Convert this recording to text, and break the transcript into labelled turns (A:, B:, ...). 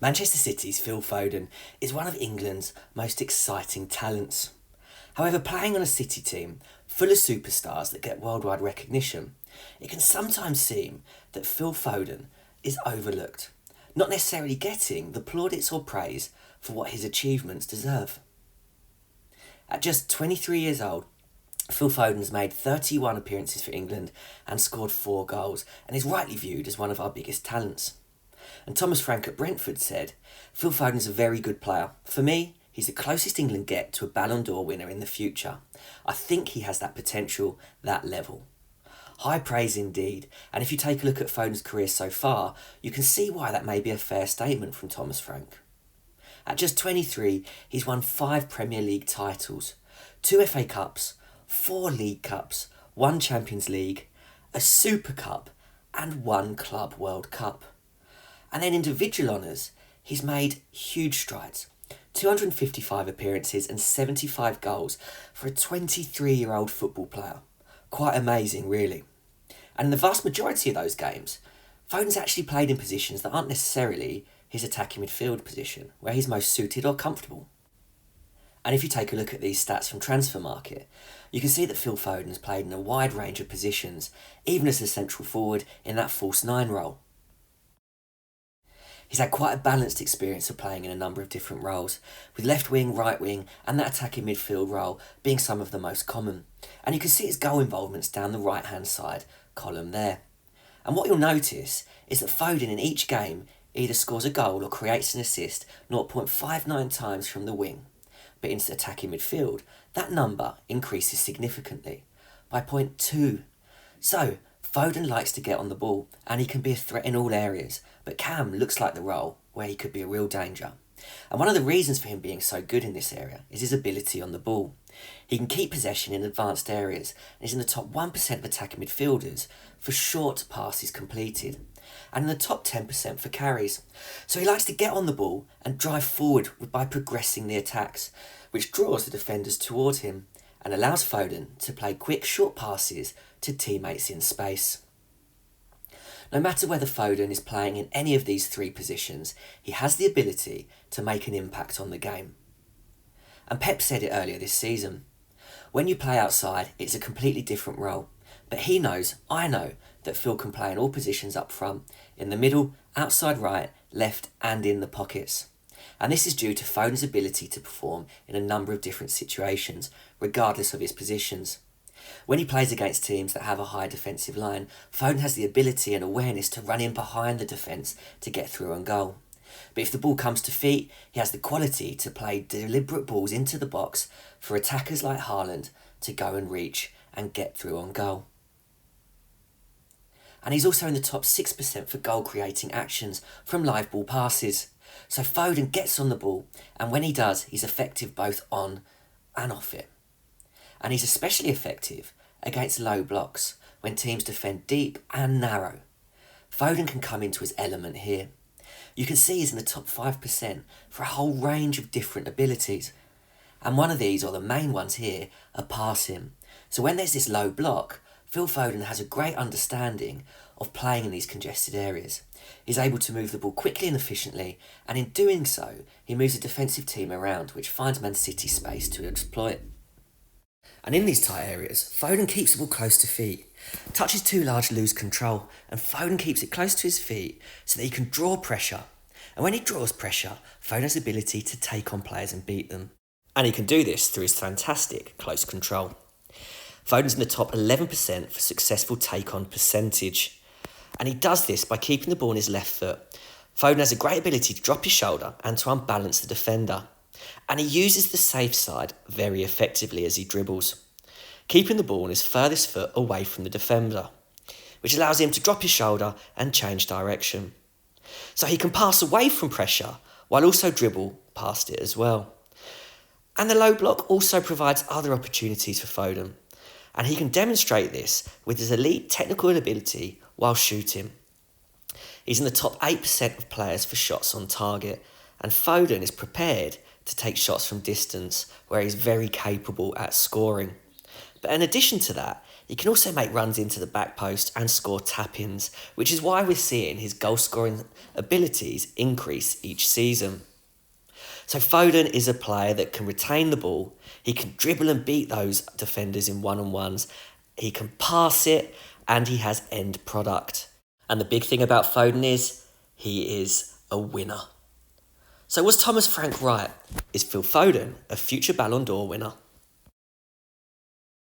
A: Manchester City's Phil Foden is one of England's most exciting talents. However, playing on a City team full of superstars that get worldwide recognition, it can sometimes seem that Phil Foden is overlooked, not necessarily getting the plaudits or praise for what his achievements deserve. At just 23 years old, Phil Foden has made 31 appearances for England and scored 4 goals and is rightly viewed as one of our biggest talents. And Thomas Frank at Brentford said, "Phil Foden is a very good player. For me, he's the closest England get to a Ballon d'Or winner in the future. I think he has that potential, that level." High praise indeed, and if you take a look at Foden's career so far, you can see why that may be a fair statement from Thomas Frank. At just 23, he's won 5 Premier League titles, 2 FA Cups, 4 League Cups, 1 Champions League, a Super Cup, and 1 Club World Cup. And then individual honours, he's made huge strides. 255 appearances and 75 goals for a 23-year-old football player. Quite amazing, really. And in the vast majority of those games, Foden's actually played in positions that aren't necessarily his attacking midfield position, where he's most suited or comfortable. And if you take a look at these stats from Transfermarkt, you can see that Phil Foden has played in a wide range of positions, even as a central forward in that false 9 role. He's had quite a balanced experience of playing in a number of different roles, with left wing, right wing and that attacking midfield role being some of the most common. And you can see his goal involvements down the right hand side column there. And what you'll notice is that Foden in each game either scores a goal or creates an assist 0.59 times from the wing. But in attacking midfield, that number increases significantly by 0.2. So, Foden likes to get on the ball and he can be a threat in all areas, but Cam looks like the role where he could be a real danger. And one of the reasons for him being so good in this area is his ability on the ball. He can keep possession in advanced areas and is in the top 1% of attacking midfielders for short passes completed, and in the top 10% for carries. So he likes to get on the ball and drive forward by progressing the attacks, which draws the defenders toward him and allows Foden to play quick short passes to teammates in space. No matter whether Foden is playing in any of these 3 positions, he has the ability to make an impact on the game. And Pep said it earlier this season. When you play outside, it's a completely different role. But he knows, I know, that Phil can play in all positions up front, in the middle, outside right, left and in the pockets. And this is due to Foden's ability to perform in a number of different situations, regardless of his positions. When he plays against teams that have a high defensive line, Foden has the ability and awareness to run in behind the defence to get through on goal. But if the ball comes to feet, he has the quality to play deliberate balls into the box for attackers like Haaland to go and reach and get through on goal. And he's also in the top 6% for goal creating actions from live ball passes. So Foden gets on the ball, and when he does, he's effective both on and off it. And he's especially effective against low blocks when teams defend deep and narrow. Foden can come into his element here. You can see he's in the top 5% for a whole range of different abilities. And one of these, or the main ones here, are passing. So when there's this low block, Phil Foden has a great understanding of playing in these congested areas. He's able to move the ball quickly and efficiently, and in doing so, he moves the defensive team around, which finds Man City space to exploit. And in these tight areas, Foden keeps the ball close to feet. Touches too large lose control, and Foden keeps it close to his feet so that he can draw pressure. And when he draws pressure, Foden has the ability to take on players and beat them. And he can do this through his fantastic close control. Foden's in the top 11% for successful take-on percentage. And he does this by keeping the ball on his left foot. Foden has a great ability to drop his shoulder and to unbalance the defender. And he uses the safe side very effectively as he dribbles, keeping the ball on his furthest foot away from the defender, which allows him to drop his shoulder and change direction. So he can pass away from pressure while also dribble past it as well. And the low block also provides other opportunities for Foden, and he can demonstrate this with his elite technical ability while shooting. He's in the top 8% of players for shots on target, and Foden is prepared to take shots from distance where he's very capable at scoring. But in addition to that, He can also make runs into the back post and score tap-ins, which is why we're seeing his goal-scoring abilities increase each season. So Foden is a player that can retain the ball, he can dribble and beat those defenders in one-on-ones, he can pass it, and he has end product. And the big thing about Foden is, he is a winner. So was Thomas Frank right? Is Phil Foden a future Ballon d'Or winner?